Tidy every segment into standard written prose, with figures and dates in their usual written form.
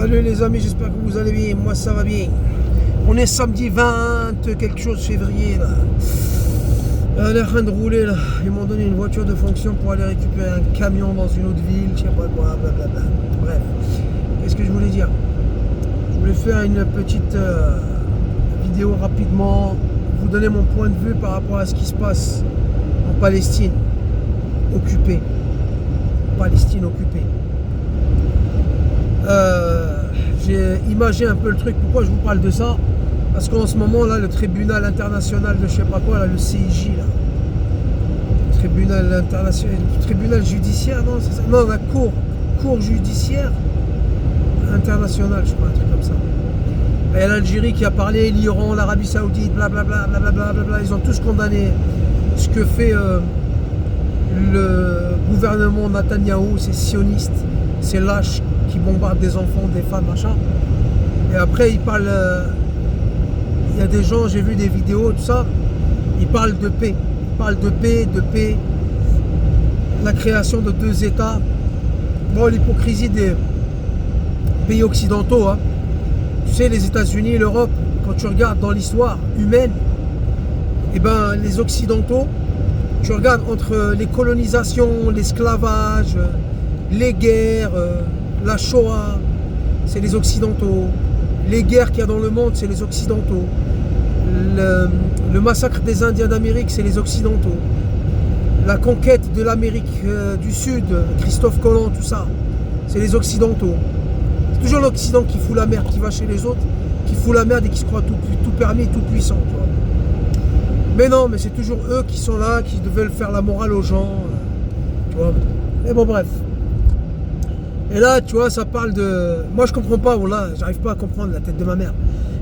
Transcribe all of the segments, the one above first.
Salut les amis, j'espère que vous allez bien, moi ça va bien. On est samedi 20 quelque chose février là. On est en train de rouler là. Ils m'ont donné une voiture de fonction pour aller récupérer un camion dans une autre ville, je sais pas quoi, blablabla. Bref, qu'est-ce que je voulais dire? Je voulais faire une petite vidéo rapidement, vous donner mon point de vue par rapport à ce qui se passe en Palestine occupée. Palestine occupée. J'ai imagé un peu le truc. Pourquoi je vous parle de ça? Parce qu'en ce moment là, le tribunal international de je sais pas quoi, là, le CIJ là, le tribunal international, le tribunal judiciaire, non, c'est ça, non, la cour judiciaire internationale, je crois, un truc comme ça. Il y a l'Algérie qui a parlé, l'Iran, l'Arabie Saoudite, blablabla, blablabla, blablabla. Ils ont tous condamné ce que fait le gouvernement Netanyahou, c'est sioniste, c'est lâche, qui bombardent des enfants, des femmes, machin. Et après, ils parlent. Il y a des gens, j'ai vu des vidéos, tout ça. Ils parlent de paix. Ils parlent de paix, la création de deux États. Bon, l'hypocrisie des pays occidentaux. Hein. Tu sais, les États-Unis, l'Europe, quand tu regardes dans l'histoire humaine, eh ben, les Occidentaux, tu regardes entre les colonisations, l'esclavage, les guerres. La Shoah, c'est les Occidentaux. Les guerres qu'il y a dans le monde, c'est les Occidentaux. Le massacre des Indiens d'Amérique, c'est les Occidentaux. La conquête de l'Amérique du Sud, Christophe Colomb, tout ça, c'est les Occidentaux. C'est toujours l'Occident qui fout la merde, qui va chez les autres, qui fout la merde et qui se croit tout permis, tout puissant. Tu vois. Mais non, mais c'est toujours eux qui sont là, qui veulent faire la morale aux gens. Tu vois. Mais bon, bref. Et là, tu vois, ça parle de... Moi, je comprends pas, voilà, j'arrive pas à comprendre la tête de ma mère.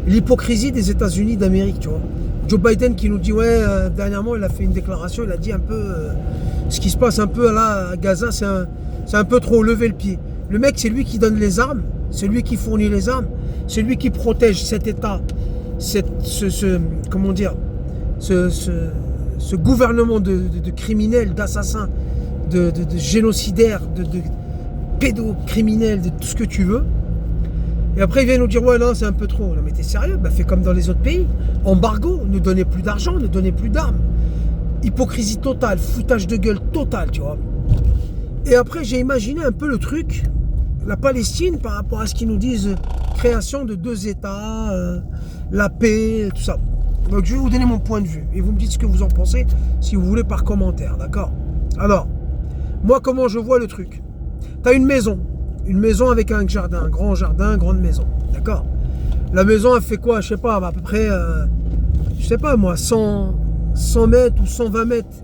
L'hypocrisie des États-Unis d'Amérique, tu vois. Joe Biden qui nous dit, ouais, dernièrement, il a fait une déclaration, il a dit un peu... ce qui se passe un peu là, à Gaza, c'est un peu trop lever le pied. Le mec, c'est lui qui donne les armes, c'est lui qui fournit les armes, c'est lui qui protège cet État, comment dire, ce gouvernement de criminels, d'assassins, de génocidaires, de pédocriminels, de tout ce que tu veux. Et après, ils viennent nous dire, ouais, non, c'est un peu trop. Non, mais t'es sérieux? Bah, fais comme dans les autres pays. Embargo, ne donnez plus d'argent, ne donnez plus d'armes. Hypocrisie totale, foutage de gueule total, tu vois. Et après, j'ai imaginé un peu le truc, la Palestine, par rapport à ce qu'ils nous disent, création de deux États, la paix, tout ça. Donc, je vais vous donner mon point de vue. Et vous me dites ce que vous en pensez, si vous voulez, par commentaire, d'accord? Alors, moi, comment je vois le truc? T'as une maison avec un jardin, un grand jardin, grande maison, d'accord? La maison, elle fait quoi? Je sais pas, à peu près, je sais pas moi, 100 mètres ou 120 mètres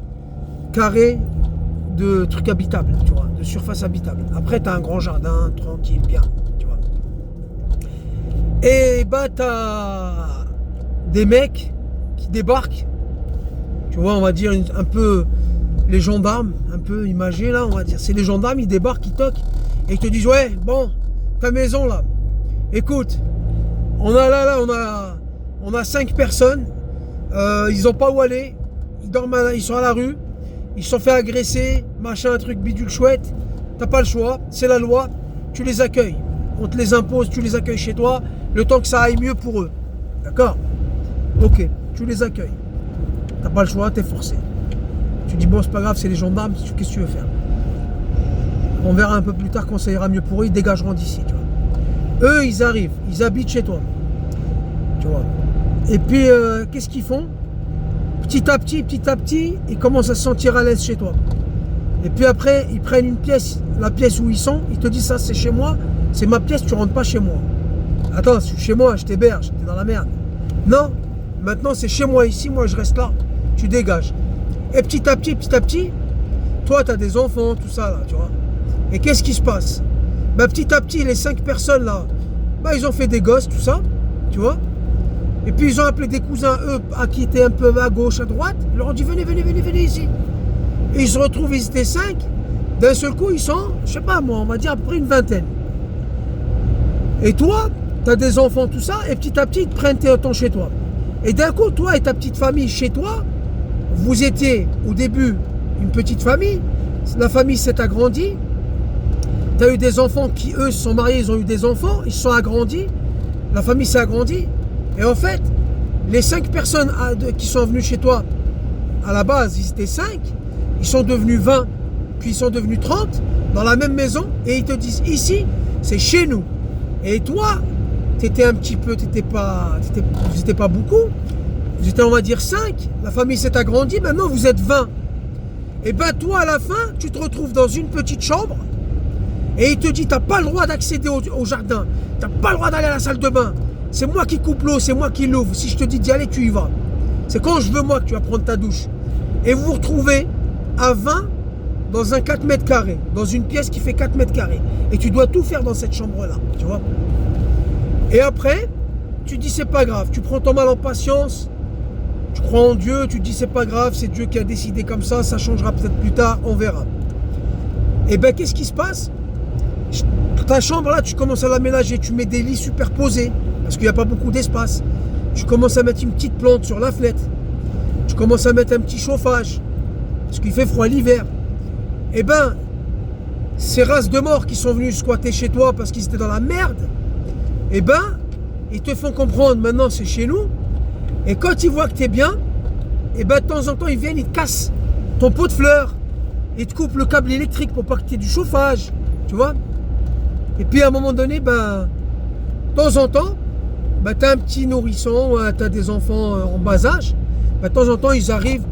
carrés de trucs habitables, tu vois, de surface habitable. Après, t'as un grand jardin, tranquille, bien, tu vois. Et bah, t'as des mecs qui débarquent, tu vois, on va dire un peu... Les gendarmes, un peu imagés là, on va dire. C'est les gendarmes, ils débarquent, ils toquent et ils te disent, ouais, bon, ta maison là, écoute, on a 5 personnes, ils ont pas où aller, ils dorment, ils sont à la rue, ils se sont fait agresser, machin, un truc bidule chouette, t'as pas le choix, c'est la loi, tu les accueilles, on te les impose, tu les accueilles chez toi, le temps que ça aille mieux pour eux, d'accord? Ok, tu les accueilles, t'as pas le choix, t'es forcé. Tu dis, bon, c'est pas grave, c'est les gendarmes, qu'est-ce que tu veux faire? On verra un peu plus tard quand ça ira mieux pour eux, ils dégageront d'ici, tu vois. Eux, ils arrivent, ils habitent chez toi, tu vois. Et puis, qu'est-ce qu'ils font? Petit à petit, ils commencent à se sentir à l'aise chez toi. Et puis après, ils prennent une pièce, la pièce où ils sont, ils te disent, ça, c'est chez moi, c'est ma pièce, tu rentres pas chez moi. Attends, c'est chez moi, je t'héberge, t'es dans la merde. Non, maintenant, c'est chez moi ici, moi, je reste là, tu dégages. Et petit à petit, toi, tu as des enfants, tout ça, là, tu vois. Et qu'est-ce qui se passe? Bah, petit à petit, les 5 personnes, là, bah, ils ont fait des gosses, tout ça, tu vois. Et puis, ils ont appelé des cousins, eux, qui étaient un peu à gauche, à droite. Ils leur ont dit, venez ici. Et ils se retrouvent, ils étaient 5. D'un seul coup, ils sont, je sais pas moi, on va dire à peu près une vingtaine. Et toi, tu as des enfants, tout ça, et petit à petit, ils te prennent ton chez toi. Et d'un coup, toi et ta petite famille chez toi, vous étiez au début une petite famille, la famille s'est agrandie, Tu as eu des enfants qui, eux, se sont mariés, ils ont eu des enfants, ils se sont agrandis, la famille s'est agrandie. Et en fait, les 5 personnes qui sont venues chez toi, à la base, ils étaient 5, ils sont devenus 20, puis ils sont devenus 30, dans la même maison, et ils te disent, ici, c'est chez nous. Et toi, tu étais un petit peu, vous n'étiez pas beaucoup, vous étiez, on va dire, 5, la famille s'est agrandie, maintenant vous êtes 20. Et ben toi, à la fin, tu te retrouves dans une petite chambre, et il te dit, tu n'as pas le droit d'accéder au jardin, tu n'as pas le droit d'aller à la salle de bain, c'est moi qui coupe l'eau, c'est moi qui l'ouvre, si je te dis d'y aller, tu y vas. C'est quand je veux moi que tu vas prendre ta douche. Et vous vous retrouvez à 20 dans un 4 mètres carrés, dans une pièce qui fait 4 mètres carrés. Et tu dois tout faire dans cette chambre-là, tu vois. Et après, tu dis c'est pas grave, tu prends ton mal en patience, tu crois en Dieu, tu dis c'est pas grave, c'est Dieu qui a décidé comme ça changera peut-être plus tard, on verra. Et ben qu'est-ce qui se passe? Ta chambre là, tu commences à l'aménager, tu mets des lits superposés, parce qu'il n'y a pas beaucoup d'espace. Tu commences à mettre une petite plante sur la fenêtre. Tu commences à mettre un petit chauffage, parce qu'il fait froid l'hiver. Eh ben, ces races de morts qui sont venus squatter chez toi parce qu'ils étaient dans la merde, eh ben, ils te font comprendre, maintenant c'est chez nous. Et quand ils voient que tu es bien, eh ben, de temps en temps, ils viennent, ils te cassent ton pot de fleurs. Ils te coupent le câble électrique pour pas que tu aies du chauffage, tu vois. Et puis à un moment donné, ben, de temps en temps, ben, tu as un petit nourrisson, tu as des enfants en bas âge, ben, de temps en temps, ils arrivent,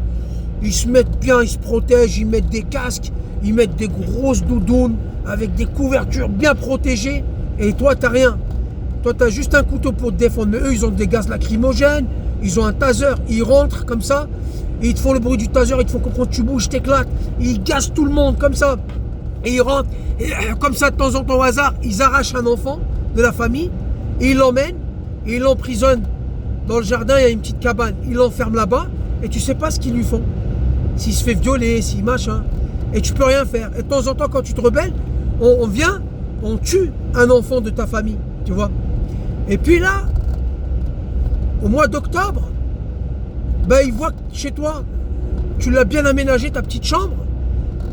ils se mettent bien, ils se protègent, ils mettent des casques, ils mettent des grosses doudounes avec des couvertures bien protégées. Et toi, tu n'as rien. Toi, tu as juste un couteau pour te défendre. Mais eux, ils ont des gaz lacrymogènes, ils ont un taser. Ils rentrent comme ça, et ils te font le bruit du taser, ils te font comprendre que tu bouges, t'éclates. Ils gazent tout le monde comme ça. Et ils rentrent, et comme ça, de temps en temps, au hasard, ils arrachent un enfant de la famille, et ils l'emmènent, et ils l'emprisonnent. Dans le jardin, il y a une petite cabane. Ils l'enferment là-bas, et tu sais pas ce qu'ils lui font. S'il se fait violer, s'il machin. Et tu peux rien faire. Et de temps en temps, quand tu te rebelles, on vient, on tue un enfant de ta famille, tu vois. Et puis là, au mois d'octobre, ben, ils voient que chez toi, tu l'as bien aménagé, ta petite chambre,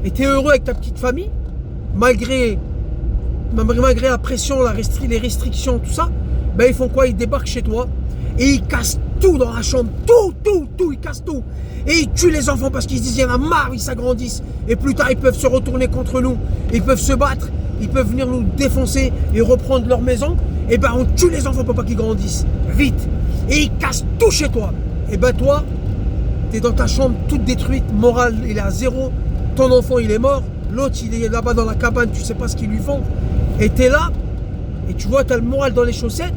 et tu es heureux avec ta petite famille, malgré la pression, les restrictions, tout ça. Ben, ils font quoi? Ils débarquent chez toi, et ils cassent tout dans la chambre, tout, ils cassent tout. Et ils tuent les enfants parce qu'ils se disent, il y en a marre, ils s'agrandissent. Et plus tard, ils peuvent se retourner contre nous, ils peuvent se battre, ils peuvent venir nous défoncer et reprendre leur maison. Et ben on tue les enfants pour pas qu'ils grandissent, vite. Et ils cassent tout chez toi. Et ben toi, tu es dans ta chambre toute détruite, morale, il est à zéro. Ton enfant, il est mort. L'autre, il est là-bas dans la cabane, tu sais pas ce qu'ils lui font. Et tu es là, et tu vois, tu as le moral dans les chaussettes.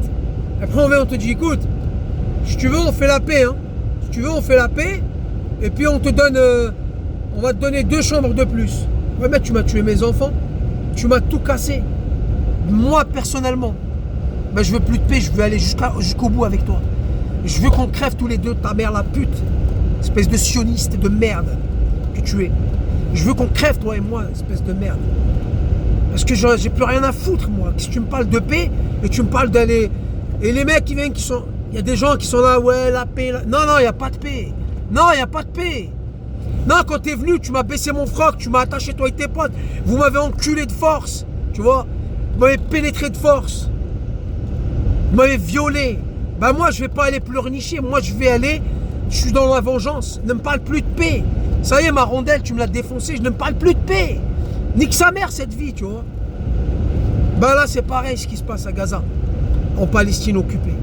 Après, on te dit, écoute, si tu veux, on fait la paix. Hein. Si tu veux, on fait la paix. Et puis, on va te donner 2 chambres de plus. Ouais, mais tu m'as tué mes enfants. Tu m'as tout cassé. Moi, personnellement, ben, je veux plus de paix. Je veux aller jusqu'au bout avec toi. Je veux qu'on crève tous les deux, ta mère, la pute. Espèce de sioniste de merde que tu es. Je veux qu'on crève, toi et moi, espèce de merde. Parce que j'ai plus rien à foutre, moi. Si tu me parles de paix et tu me parles d'aller... Et les mecs qui viennent, il y a des gens qui sont là, ouais, la paix. Non, il n'y a pas de paix. Non, il n'y a pas de paix. Non, quand t'es venu, tu m'as baissé mon froc, tu m'as attaché toi et tes potes. Vous m'avez enculé de force, tu vois. Vous m'avez pénétré de force. Vous m'avez violé. Ben moi, je vais pas aller pleurnicher. Moi, je suis dans la vengeance. Ne me parle plus de paix. Ça y est, ma rondelle, tu me l'as défoncé. Je ne me parle plus de paix. Nique sa mère, cette vie, tu vois. Ben là, c'est pareil ce qui se passe à Gaza, en Palestine occupée.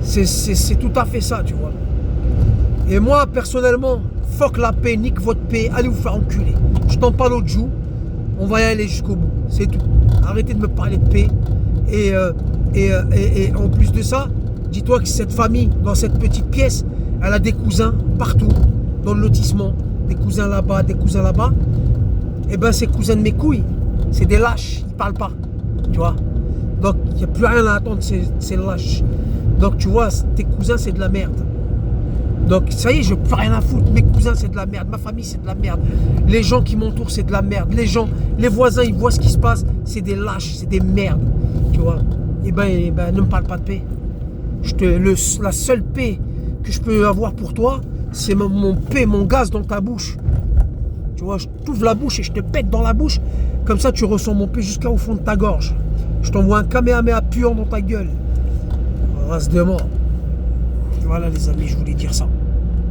C'est tout à fait ça, tu vois. Et moi, personnellement, fuck la paix, nique votre paix, allez vous faire enculer. Je t'en parle l'autre jour, on va y aller jusqu'au bout, c'est tout. Arrêtez de me parler de paix. Et en plus de ça, dis-toi que cette famille, dans cette petite pièce, elle a des cousins partout, dans le lotissement. Des cousins là-bas, des cousins là-bas. Et ben ces cousins de mes couilles, c'est des lâches, ils parlent pas, tu vois. Donc, il n'y a plus rien à attendre, c'est lâche. Donc, tu vois, tes cousins, c'est de la merde. Donc, ça y est, je n'ai plus rien à foutre. Mes cousins, c'est de la merde. Ma famille, c'est de la merde. Les gens qui m'entourent, c'est de la merde. Les voisins, ils voient ce qui se passe. C'est des lâches, c'est des merdes. Tu vois. Eh ben, ne me parle pas de paix. La seule paix que je peux avoir pour toi, c'est mon paix, mon gaz dans ta bouche. Tu vois, je t'ouvre la bouche et je te pète dans la bouche. Comme ça, tu ressens mon pied jusqu'au fond de ta gorge. Je t'envoie un kamehameha pur dans ta gueule. Race de mort. Voilà les amis, je voulais dire ça.